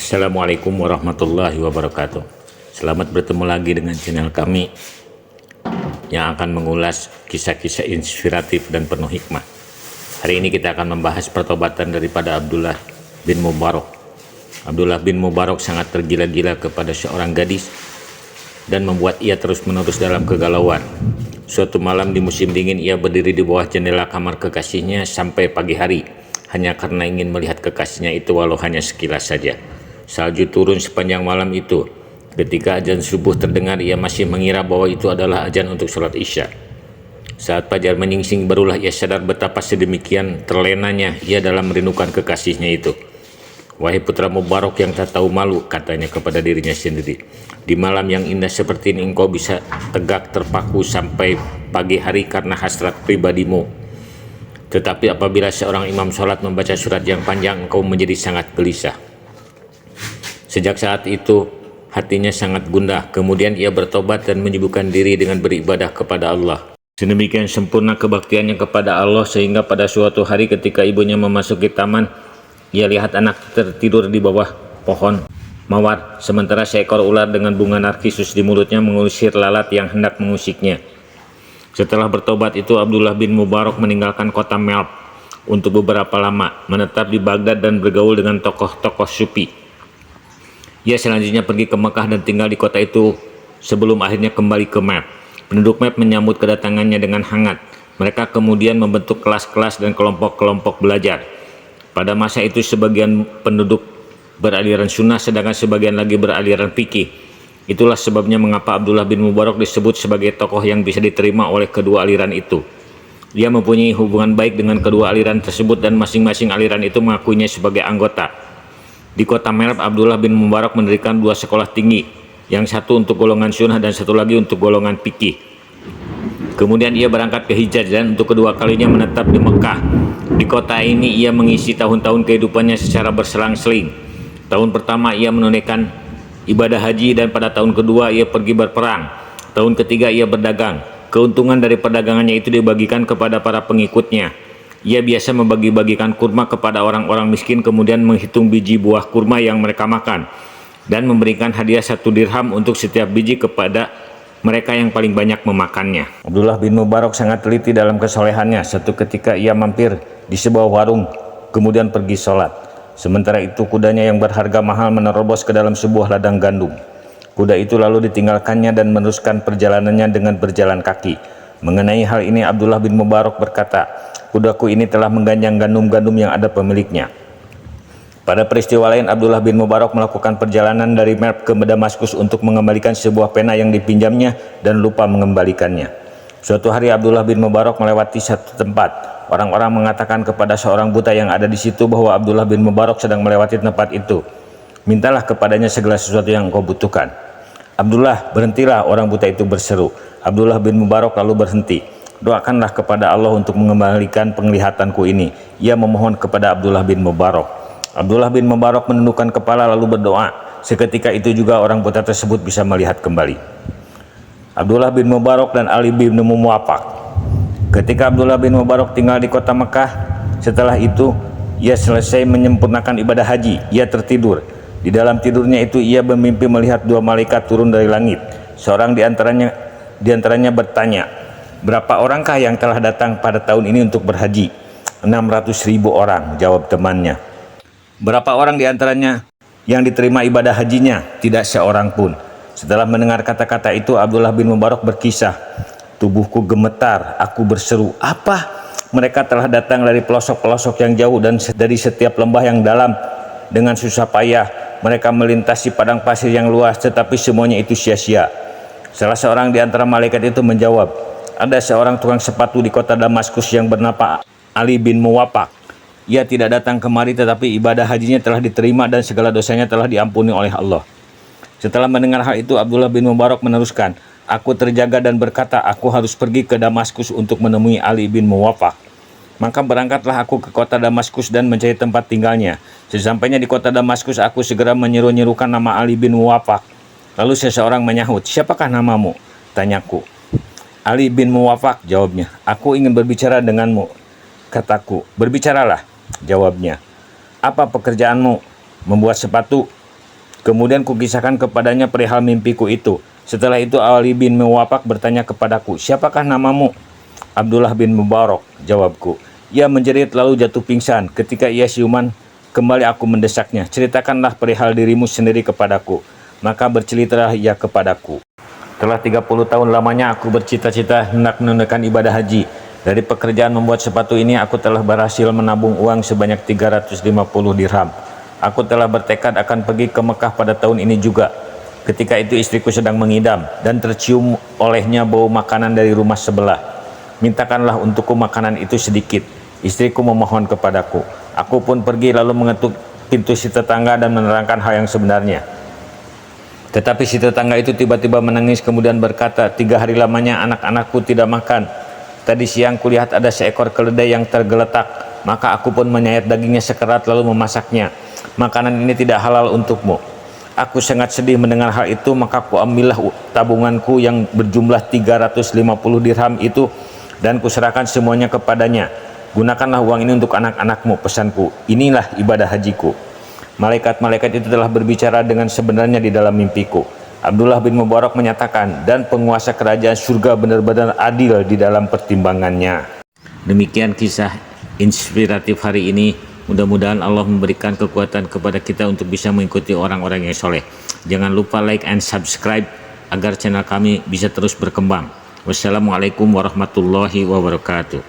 Assalamualaikum warahmatullahi wabarakatuh. Selamat bertemu lagi dengan channel kami yang akan mengulas kisah-kisah inspiratif dan penuh hikmah. Hari ini kita akan membahas pertobatan daripada Abdullah bin Mubarak. Abdullah bin Mubarak sangat tergila-gila kepada seorang gadis dan membuat ia terus-menerus dalam kegalauan. Suatu malam di musim dingin, ia berdiri di bawah jendela kamar kekasihnya sampai pagi hari, hanya karena ingin melihat kekasihnya itu walau hanya sekilas saja. Salju turun sepanjang malam itu. Ketika azan subuh terdengar, ia masih mengira bahwa itu adalah azan untuk sholat isya. Saat fajar menyingsing, barulah ia sadar betapa sedemikian terlenanya ia dalam merindukan kekasihnya itu. "Wahai putra Mubarak yang tak tahu malu," katanya kepada dirinya sendiri, "di malam yang indah seperti ini engkau bisa tegak terpaku sampai pagi hari karena hasrat pribadimu. Tetapi apabila seorang imam sholat membaca surat yang panjang, engkau menjadi sangat gelisah." Sejak saat itu hatinya sangat gundah. Kemudian ia bertobat dan menyibukkan diri dengan beribadah kepada Allah. Sedemikian sempurna kebaktiannya kepada Allah sehingga pada suatu hari ketika ibunya memasuki taman, ia lihat anak tertidur di bawah pohon mawar, sementara seekor ular dengan bunga narkisus di mulutnya mengusir lalat yang hendak mengusiknya. Setelah bertobat itu, Abdullah bin Mubarak meninggalkan kota Melb untuk beberapa lama, menetap di Baghdad dan bergaul dengan tokoh-tokoh sufi. Ia selanjutnya pergi ke Mekah dan tinggal di kota itu sebelum akhirnya kembali ke Melb. Penduduk Melb menyambut kedatangannya dengan hangat. Mereka kemudian membentuk kelas-kelas dan kelompok-kelompok belajar. Pada masa itu sebagian penduduk beraliran sunnah sedangkan sebagian lagi beraliran fikih. Itulah sebabnya mengapa Abdullah bin Mubarak disebut sebagai tokoh yang bisa diterima oleh kedua aliran itu. Dia mempunyai hubungan baik dengan kedua aliran tersebut dan masing-masing aliran itu mengakuinya sebagai anggota. Di kota Melb, Abdullah bin Mubarak mendirikan dua sekolah tinggi, yang satu untuk golongan sunnah dan satu lagi untuk golongan fikih. Kemudian ia berangkat ke Hijaz dan untuk kedua kalinya menetap di Mekah. Di kota ini ia mengisi tahun-tahun kehidupannya secara berselang-seling. Tahun pertama ia menunaikan ibadah haji dan pada tahun kedua ia pergi berperang. Tahun ketiga ia berdagang. Keuntungan dari perdagangannya itu dibagikan kepada para pengikutnya. Ia biasa membagi-bagikan kurma kepada orang-orang miskin, kemudian menghitung biji buah kurma yang mereka makan dan memberikan hadiah 1 dirham untuk setiap biji kepada mereka yang paling banyak memakannya. Abdullah bin Mubarak sangat teliti dalam kesolehannya. Satu ketika ia mampir di sebuah warung, kemudian pergi sholat. Sementara itu kudanya yang berharga mahal menerobos ke dalam sebuah ladang gandum. Kuda itu lalu ditinggalkannya dan meneruskan perjalanannya dengan berjalan kaki. Mengenai hal ini Abdullah bin Mubarak berkata, "Kudaku ini telah mengganjang gandum-gandum yang ada pemiliknya." Pada peristiwa lain, Abdullah bin Mubarak melakukan perjalanan dari Melb ke Damaskus untuk mengembalikan sebuah pena yang dipinjamnya dan lupa mengembalikannya. Suatu hari Abdullah bin Mubarak melewati satu tempat. Orang-orang mengatakan kepada seorang buta yang ada di situ bahwa Abdullah bin Mubarak sedang melewati tempat itu. "Mintalah kepadanya segala sesuatu yang engkau butuhkan." "Abdullah, berhentilah," orang buta itu berseru. Abdullah bin Mubarak lalu berhenti. "Doakanlah kepada Allah untuk mengembalikan penglihatanku ini." Ia memohon kepada Abdullah bin Mubarak. Abdullah bin Mubarak menundukkan kepala lalu berdoa. Seketika itu juga orang buta tersebut bisa melihat kembali. Abdullah bin Mubarak dan Ali bin Muwaffaq. Ketika Abdullah bin Mubarak tinggal di kota Mekah, setelah itu ia selesai menyempurnakan ibadah haji. Ia tertidur. Di dalam tidurnya itu ia bermimpi melihat 2 malaikat turun dari langit. Seorang di antaranya bertanya, "Berapa orangkah yang telah datang pada tahun ini untuk berhaji?" 600.000 orang, jawab temannya. "Berapa orang di antaranya yang diterima ibadah hajinya?" "Tidak seorang pun." Setelah mendengar kata-kata itu, Abdullah bin Mubarak berkisah, "Tubuhku gemetar, aku berseru, 'Apa?' Mereka telah datang dari pelosok-pelosok yang jauh dan dari setiap lembah yang dalam. Dengan susah payah mereka melintasi padang pasir yang luas, tetapi semuanya itu sia-sia." Salah seorang di antara malaikat itu menjawab, "Ada seorang tukang sepatu di kota Damaskus yang bernama Ali bin Muwaffaq. Ia tidak datang kemari tetapi ibadah hajinya telah diterima dan segala dosanya telah diampuni oleh Allah." Setelah mendengar hal itu, Abdullah bin Mubarak meneruskan, "Aku terjaga dan berkata, aku harus pergi ke Damaskus untuk menemui Ali bin Muwaffaq. Maka berangkatlah aku ke kota Damaskus dan mencari tempat tinggalnya. Sesampainya di kota Damaskus, aku segera menyeru-nyerukan nama Ali bin Muwaffaq. Lalu seseorang menyahut, 'Siapakah namamu?' tanyaku. 'Ali bin Muwaffaq,' jawabnya. 'Aku ingin berbicara denganmu,' kataku. 'Berbicaralah,' jawabnya. 'Apa pekerjaanmu?' 'Membuat sepatu,' Kemudian kukisahkan kepadanya perihal mimpiku itu. Setelah itu Ali bin Muwaffaq bertanya kepadaku, "Siapakah namamu?" "Abdullah bin Mubarak," jawabku. Ia menjerit lalu jatuh pingsan. Ketika ia siuman, kembali aku mendesaknya, "Ceritakanlah perihal dirimu sendiri kepadaku." Maka berceritalah ia kepadaku. Telah 30 tahun lamanya aku bercita-cita hendak menunaikan ibadah haji. Dari pekerjaan membuat sepatu ini aku telah berhasil menabung uang sebanyak 350 dirham. Aku telah bertekad akan pergi ke Mekah pada tahun ini juga. Ketika itu istriku sedang mengidam dan tercium olehnya bau makanan dari rumah sebelah. "Mintakanlah untukku makanan itu sedikit," istriku memohon kepadaku. Aku pun pergi lalu mengetuk pintu si tetangga dan menerangkan hal yang sebenarnya. Tetapi si tetangga itu tiba-tiba menangis kemudian berkata, "3 hari lamanya anak-anakku tidak makan. Tadi siang kulihat ada seekor keledai yang tergeletak, maka aku pun menyayat dagingnya sekerat lalu memasaknya. Makanan ini tidak halal untukmu." Aku sangat sedih mendengar hal itu, maka kuambillah tabunganku yang berjumlah 350 dirham itu dan kuserahkan semuanya kepadanya. "Gunakanlah uang ini untuk anak-anakmu," pesanku. "Inilah ibadah hajiku." Malaikat-malaikat itu telah berbicara dengan sebenarnya di dalam mimpiku. Abdullah bin Mubarak menyatakan, dan penguasa kerajaan surga benar-benar adil di dalam pertimbangannya. Demikian kisah inspiratif hari ini. Mudah-mudahan Allah memberikan kekuatan kepada kita untuk bisa mengikuti orang-orang yang soleh. Jangan lupa like and subscribe agar channel kami bisa terus berkembang. Wassalamualaikum warahmatullahi wabarakatuh.